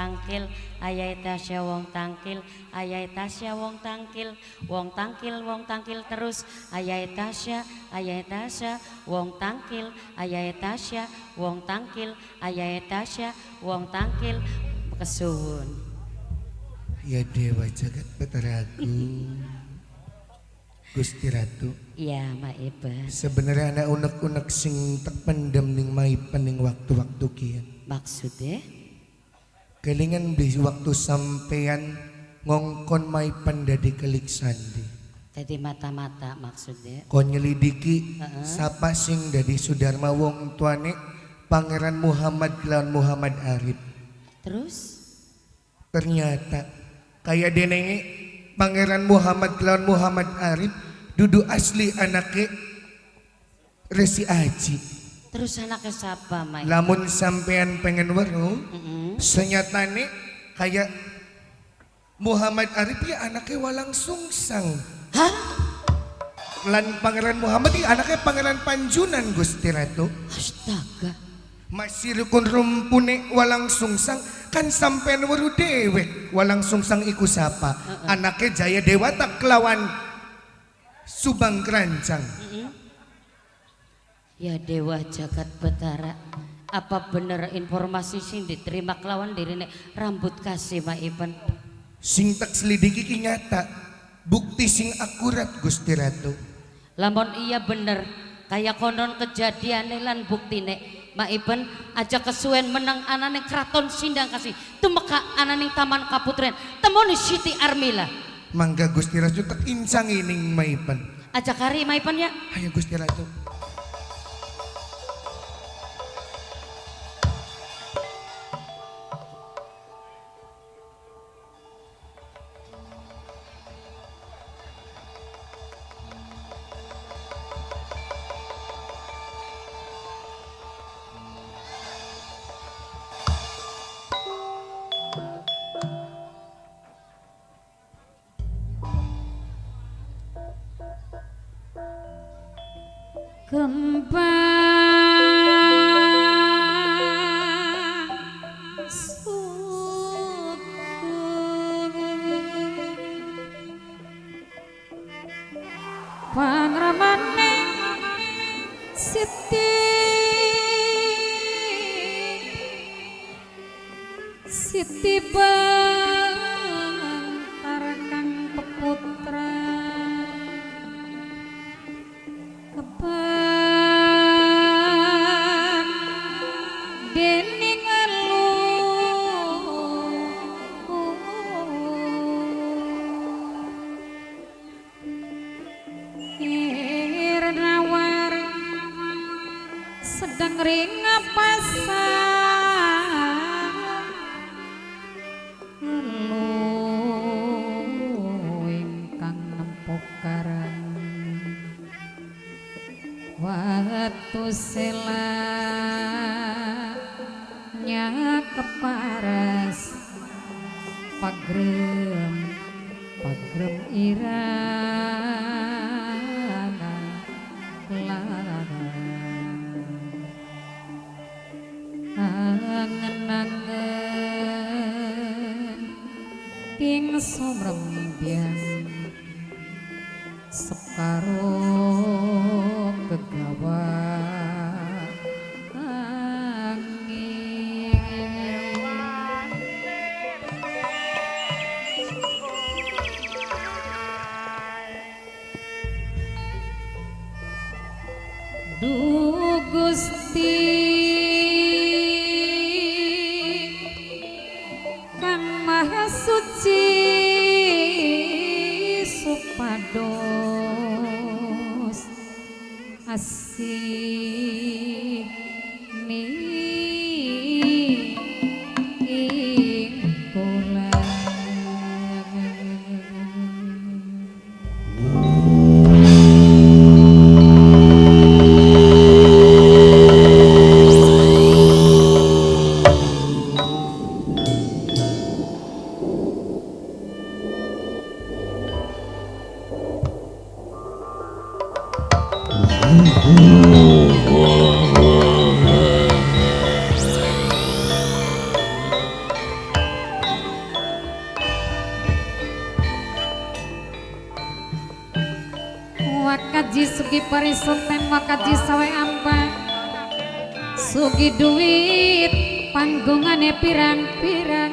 tangkil, ayai Tasya wong tangkil, ayai Tasya wong tangkil, wong tangkil, wong tangkil terus, ayai Tasya, wong tangkil, ayai Tasya, wong tangkil, ayai Tasya, wong tangkil, kesuwun. Ya Dewa Jagat Bataraku, Gusti Ratu. Iya, Maipan. Sebenarnya anak unek-unek sing tak pendem ning Maipan ning waktu-waktu kian. Maksudnya? Kelingan di waktu sampean ngongkon Maipan dadi kelik sandi. Jadi mata-mata maksudnya. Kon nyelidiki sapa sing dadi Sudarma wong tuane Pangeran Muhammad lan Muhammad Arif. Terus? Ternyata kayak denenge Pangeran Muhammad lan Muhammad Arif dudu asli anake Resi Aji. Terus anaknya siapa, Mai? Lamun sampean pengen weruh, senyatane kayak Muhammad Arif ya anaknya Walang Sungsang. Hah? Lan Pangeran Muhammad ya anaknya Pangeran Panjunan Gusti Ratu. Astaga. Masih rukun rumpune Walang Sungsang kan sampean weruh dewek. Walang Sungsang iku sapa? Anaknya Jaya Dewata kelawan Subang Kerancang. Ya Dewa Jagat Batara, apa bener informasi sing diterima kelawan dirine rambut kasih Maipan? Sing tak selidiki ki nyata, bukti sing akurat Gusti Ratu. Lamun iya bener, kayak konon kejadian lan buktine Maipan aja kesuwen menang anane Kraton Sindang Kasih, tumeka anane Taman Kaputren, temoni Siti Armila. Mangga Gusti Ratu tak insang ining Maipan. Aja kari Maipan ya. Ayo Gusti Ratu. Kembang suku pangramane Siti Bantar kang peputra kebang dening elu irnawar sedang ring pasang elu ingkang nempok karang watu selanya keparas pagrem irana lara angen-angen ting somrembyan separuh kegawa angin Du Gusti Kang Maha Suci supados asih ning kula Ooh. Wakaji sugi parisoten wakaji sawe ampa sugi duit panggungane pirang-pirang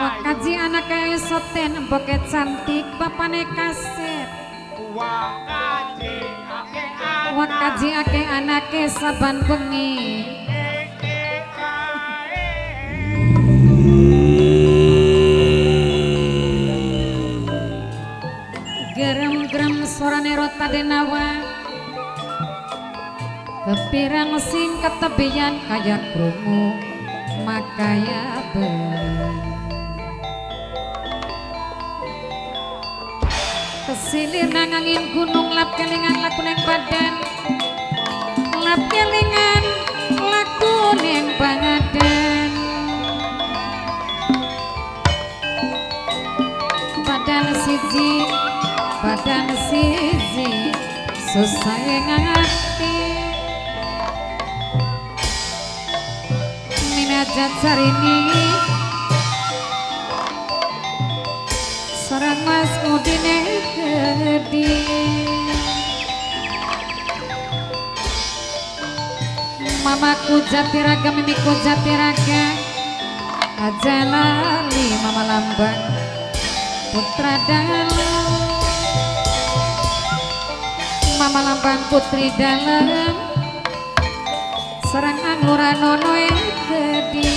wakaji anake soten boket cantik bapane kaset wakaji ake anake saban bengi gerem-gerem sorane rota denawa kepirang sing ketebian kaya krungu makaya beli kesilir nangangin gunung lap kelingan laku neng badan lap kelingan laku neng badan badan siji susah ngati minajat sarini sarang mas udine gede mamaku jatiraga mimiku jatiraga aja lali mama lambang putra dalam mama lambang putri dalam serang anguranono yang gede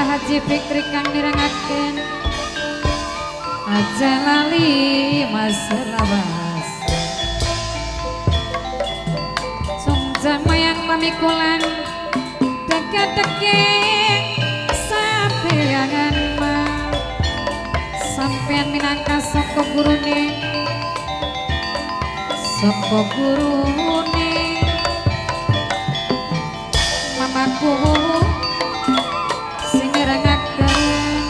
Haji Fikri kang nirangaken aja lali mas lawas sung mayang pamikulan deke-deke sampeyangan mah sampeyan minangka saka gurune mamaku sing ngerengaken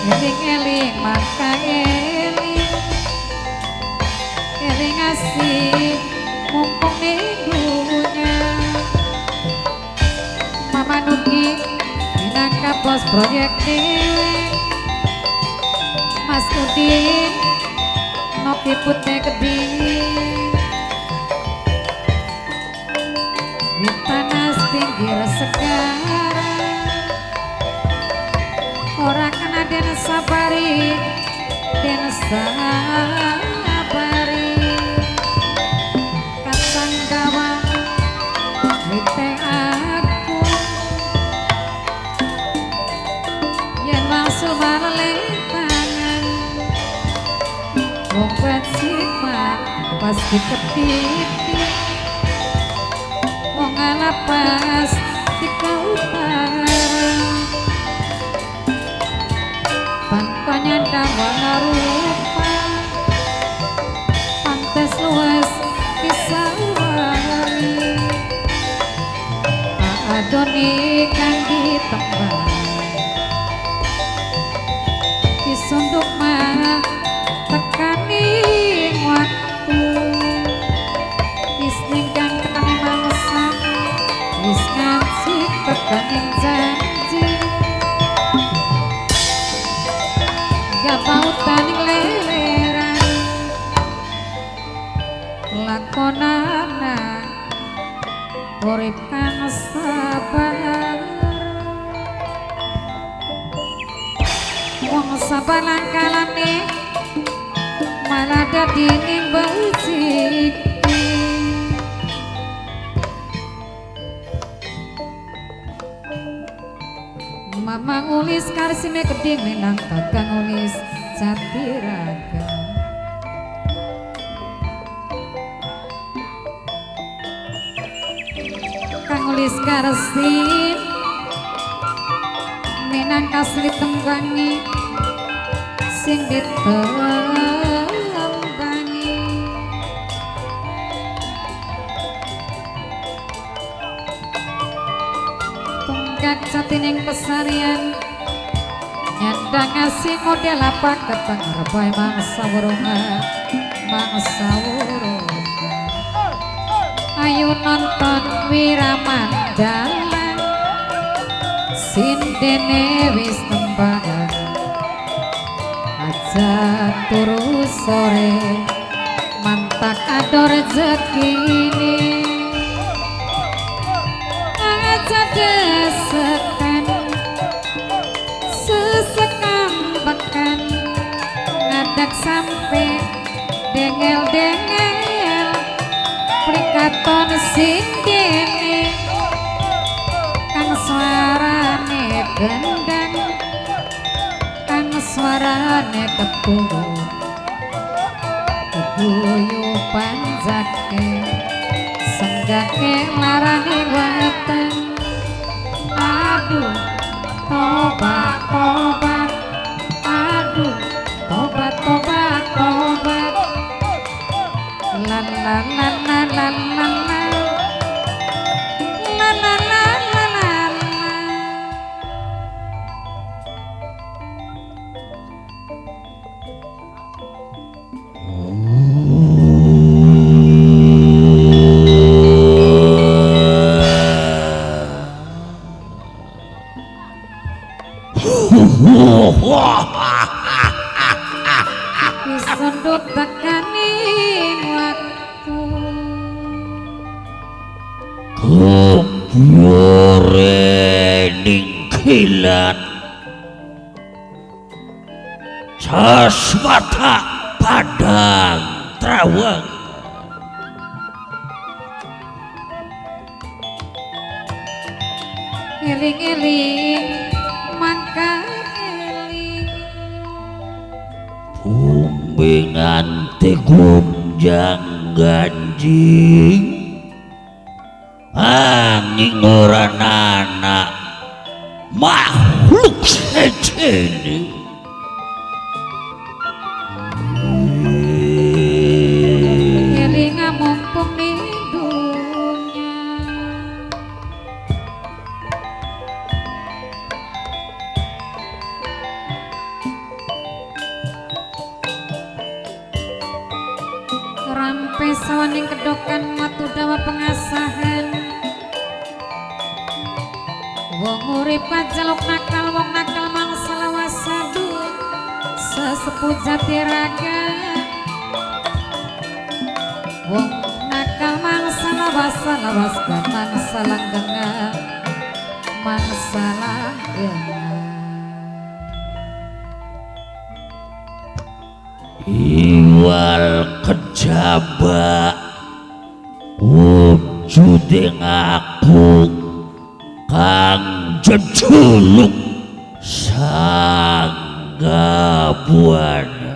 eling-eling maka eling asih mumpung ning dunya mama nugi minangka bos proyek dewe Mas Udin nopi putih keding di panas pinggir sekarang orang kena den sabari kasang gawang wite aku yen langsung maleletangan obat simak pas diketiti wong ngalapas di kauparan bangkanya dawana rupa pantes luas disawari adoni kang ditembang disunduk mah tekaning waktu isning kang tekaning mangsa wis ngancik tekaning janji gak pautaning leleran lakonana urip kang sabar wong sabar langkalane malah dadi nimbal ciki Mamang ulis karsime keding minang kakang ulis Jatiraga kang ulis karsim minang kasli tenggangi sing ditembangi tungkat satining pesarian nyandang ngasih model apa keteng rebai mangsa wurungan ayo nonton Wiramandala sindene wis tembangan fajar turu sore mantak ado rezekine aja desekan sesekam bekan ngadak sampai dengel-dengel prikaton sindene kang suarane gendang kang suarane keturu keguyupan jake senggake larane weteng aduh tobat tobat aduh tobat tobat tobat la la la la la la la la la la la la disundut tekaning waktu Kepyorening kilat Sasmata padang trawang eling-eling mangka eling Bumbingan gunjang ganjing angin ora anak makhluk sejene eling mumpung ning dunya rampe sawaning kedokan matu dawa pengasahan wong urip pajaluk nakal wong nakal mangsa lawasadu sesepuh jati raga wong nakal mangsa lawas mangsa langgengah mangsa langgengah iwal kejaba wujude ngaku kang jejuluk sanggabuana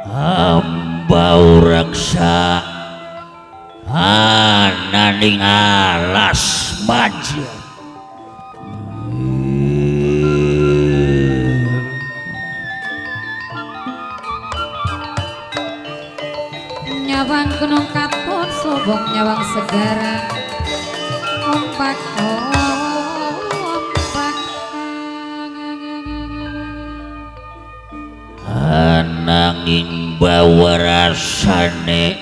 hamba raksa ananing alas maja nyawang gunung katut sobong nyawang segara ompak ompak ananging bawa rasane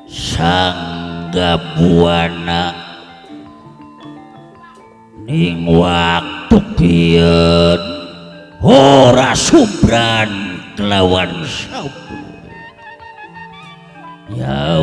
sanggabuana ning waktu kieu ora subran kelawan sabu ya